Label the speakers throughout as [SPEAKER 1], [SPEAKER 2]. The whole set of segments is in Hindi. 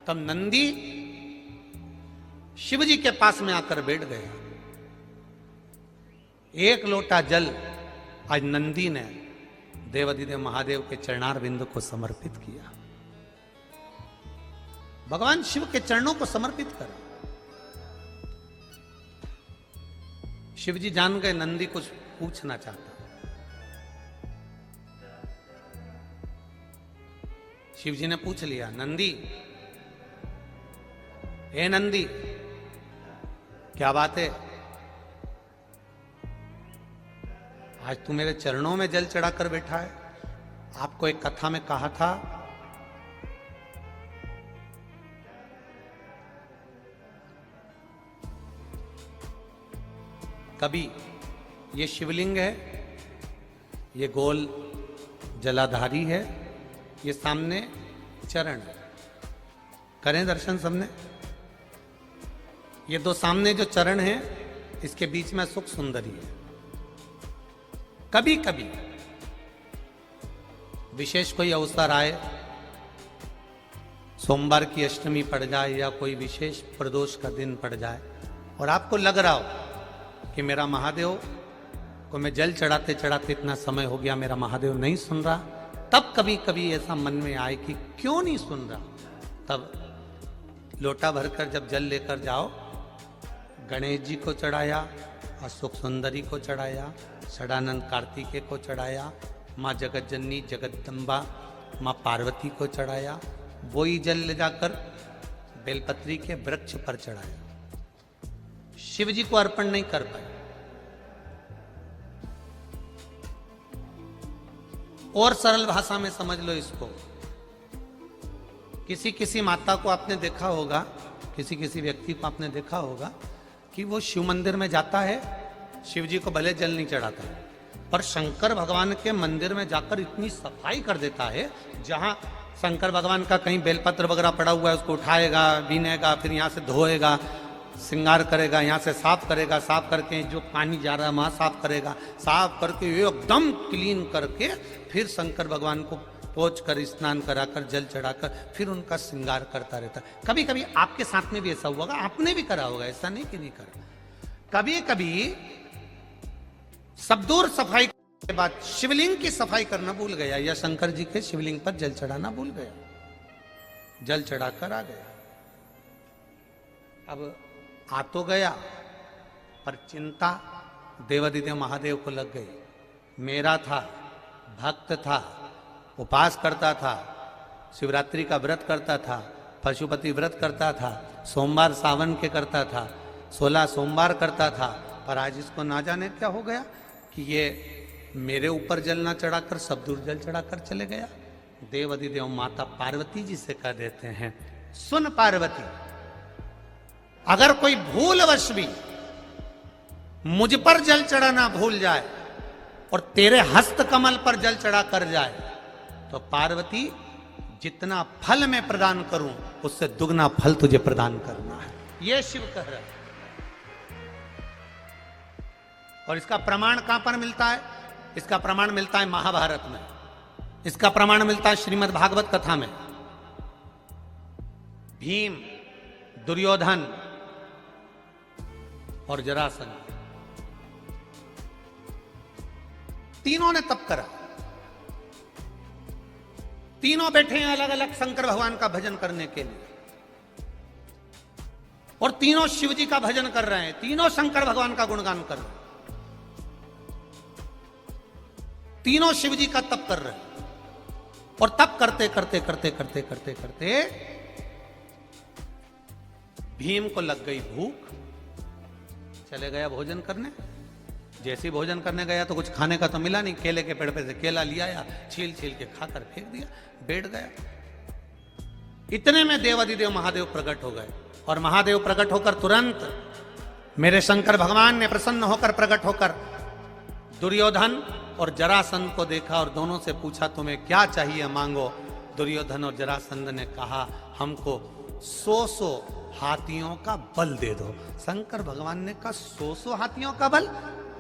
[SPEAKER 1] तब नंदी शिव जी के पास में आकर बैठ गया। एक लोटा जल आज नंदी ने देवाधिदेव महादेव के चरणार बिंदु को समर्पित किया। भगवान शिव के चरणों को समर्पित करा। शिव जी जान गए नंदी कुछ पूछना चाहता। शिव जी ने पूछ लिया, नंदी, ए नंदी, क्या बात है? आज तू मेरे चरणों में जल चढ़ाकर बैठा है। आपको एक कथा में कहा था कभी ये शिवलिंग है, ये गोल जलाधारी है, ये सामने चरण है। करें दर्शन सबने। ये दो सामने जो चरण है, इसके बीच में सुख सुंदरी है। कभी कभी विशेष कोई अवसर आए, सोमवार की अष्टमी पड़ जाए या कोई विशेष प्रदोष का दिन पड़ जाए और आपको लग रहा हो कि मेरा महादेव को मैं जल चढ़ाते चढ़ाते इतना समय हो गया, मेरा महादेव नहीं सुन रहा, तब कभी कभी ऐसा मन में आए कि क्यों नहीं सुन रहा, तब लोटा भरकर जब जल लेकर जाओ, गणेश जी को चढ़ाया, अशोक सुंदरी को चढ़ाया, षडानंद कार्तिकेय को चढ़ाया, माँ जगत जननी जगदम्बा माँ पार्वती को चढ़ाया, वही जल ले जाकर बेलपत्री के वृक्ष पर चढ़ाया। शिव जी को अर्पण नहीं कर पाए। और सरल भाषा में समझ लो इसको, किसी किसी माता को आपने देखा होगा, किसी किसी व्यक्ति को आपने देखा होगा कि वो शिव मंदिर में जाता है, शिव जी को भले जल नहीं चढ़ाता है, पर शंकर भगवान के मंदिर में जाकर इतनी सफाई कर देता है, जहां शंकर भगवान का कहीं बेलपत्र वगैरह पड़ा हुआ है उसको उठाएगा, बीनेगा, फिर यहाँ से धोएगा, श्रृंगार करेगा, यहाँ से साफ करेगा, साफ करके जो पानी जा रहा है वहाँ साफ करेगा, साफ करके एकदम क्लीन करके फिर शंकर भगवान को पोंछ कर स्नान कराकर जल चढ़ाकर फिर उनका श्रृंगार करता रहता है। कभी कभी आपके साथ में भी ऐसा हुआ होगा, आपने भी करा होगा, ऐसा नहीं कि नहीं करा। कभी कभी सब दूर सफाई के बाद शिवलिंग की सफाई करना भूल गया या शंकर जी के शिवलिंग पर जल चढ़ाना भूल गया, जल चढ़ाकर आ गया। अब आ तो गया, पर चिंता देवाधिदेव महादेव को लग गई। मेरा था, भक्त था, उपास करता था, शिवरात्रि का व्रत करता था, पशुपति व्रत करता था, सोमवार सावन के करता था, 16 सोमवार करता था, पर आज इसको ना जाने क्या हो गया कि ये मेरे ऊपर जल ना चढ़ाकर सब दूर जल चढ़ाकर चले गया। देवाधिदेव माता पार्वती जी से कह देते हैं, सुन पार्वती, अगर कोई भूलवश भी मुझ पर जल चढ़ाना भूल जाए और तेरे हस्त कमल पर जल चढ़ा कर जाए, तो पार्वती जितना फल मैं प्रदान करूं उससे दुगना फल तुझे प्रदान करना है। यह शिव कह रहा है। और इसका प्रमाण कहां पर मिलता है? इसका प्रमाण मिलता है महाभारत में, इसका प्रमाण मिलता है श्रीमद् भागवत कथा में। भीम, दुर्योधन और जरासंध तीनों ने तप करा। तीनों बैठे हैं अलग अलग शंकर भगवान का भजन करने के लिए, और तीनों शिव जी का भजन कर रहे हैं, तीनों शंकर भगवान का गुणगान कर रहे हैं, तीनों शिव जी का तप कर रहे हैं। और तप करते करते करते करते करते करते भीम को लग गई भूख, चले गया भोजन करने। जैसे भोजन करने गया तो कुछ खाने का तो मिला नहीं, केले के पेड़ पे से केला लिया या छील छील के खाकर फेंक दिया, बैठ गया। इतने में देवाधिदेव महादेव प्रकट हो गए, और महादेव प्रकट होकर तुरंत मेरे शंकर भगवान ने प्रसन्न होकर प्रकट होकर दुर्योधन और जरासंध को देखा और दोनों से पूछा, तुम्हें क्या चाहिए मांगो। दुर्योधन और जरासंध ने कहा, हमको 100 हाथियों का बल दे दो। शंकर भगवान ने कहा, 100 हाथियों का बल?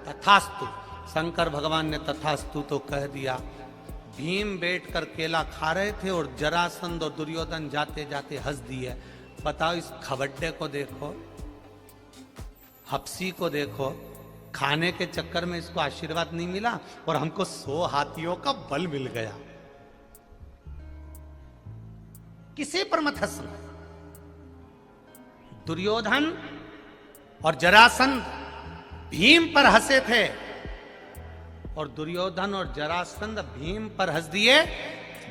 [SPEAKER 1] तथास्तु। शंकर भगवान ने तथास्तु तो कह दिया, भीम बैठ कर केला खा रहे थे और जरासंध और दुर्योधन जाते जाते हंस दिए। बताओ, इस खबड्डे को देखो, हप्सी को देखो, खाने के चक्कर में इसको आशीर्वाद नहीं मिला और हमको 100 हाथियों का बल मिल गया। किसी पर मत हंसना। दुर्योधन और जरासंध भीम पर हंसे थे और दुर्योधन और जरासंध भीम पर हंस दिए।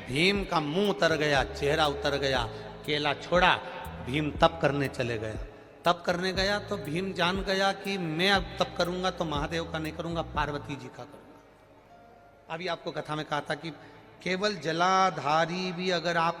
[SPEAKER 1] भीम का मुंह उतर गया, चेहरा उतर गया, केला छोड़ा, भीम तप करने चले गया। तप करने गया तो भीम जान गया कि मैं अब तप करूंगा तो महादेव का नहीं करूंगा, पार्वती जी का करूंगा। अभी आपको कथा में कहा था कि केवल जलाधारी भी अगर आप